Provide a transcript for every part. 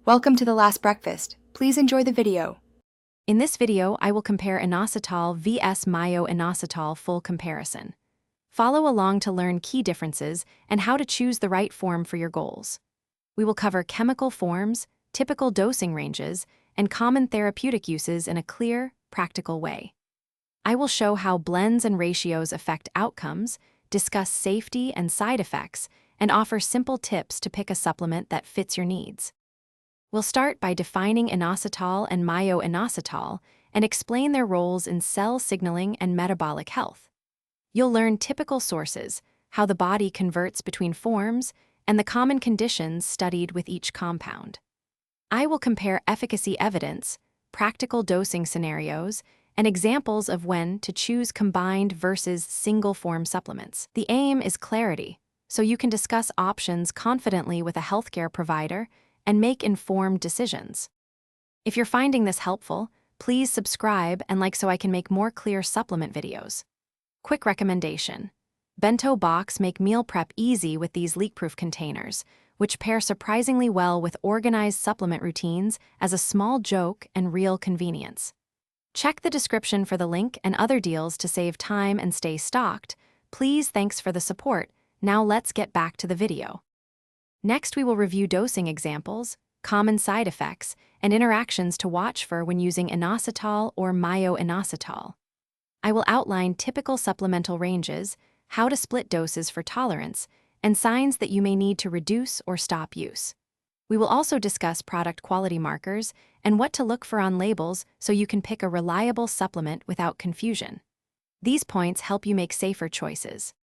Welcome to The Last Breakfast. Please enjoy the video. In this video, I will compare inositol vs Myo Inositol full comparison. Follow along to learn key differences and how to choose the right form for your goals. We will cover chemical forms, typical dosing ranges, and common therapeutic uses in a clear, practical way. I will show how blends and ratios affect outcomes, discuss safety and side effects, and offer simple tips to pick a supplement that fits your needs. We'll start by defining inositol and Myo Inositol and explain their roles in cell signaling and metabolic health. You'll learn typical sources, how the body converts between forms, and the common conditions studied with each compound. I will compare efficacy evidence, practical dosing scenarios, and examples of when to choose combined versus single-form supplements. The aim is clarity, so you can discuss options confidently with a healthcare provider and make informed decisions. If you're finding this helpful, please subscribe and like so I can make more clear supplement videos. Quick recommendation. Bento box make meal prep easy with these leak-proof containers, which pair surprisingly well with organized supplement routines as a small joke and real convenience. Check the description for the link and other deals to save time and stay stocked. Please, thanks for the support. Now let's get back to the video. Next, we will review dosing examples, common side effects, and interactions to watch for when using inositol or Myo Inositol. I will outline typical supplemental ranges, how to split doses for tolerance, and signs that you may need to reduce or stop use. We will also discuss product quality markers and what to look for on labels so you can pick a reliable supplement without confusion. These points help you make safer choices.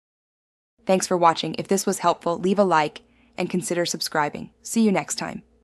Thanks for watching. If this was helpful, leave a like and consider subscribing. See you next time.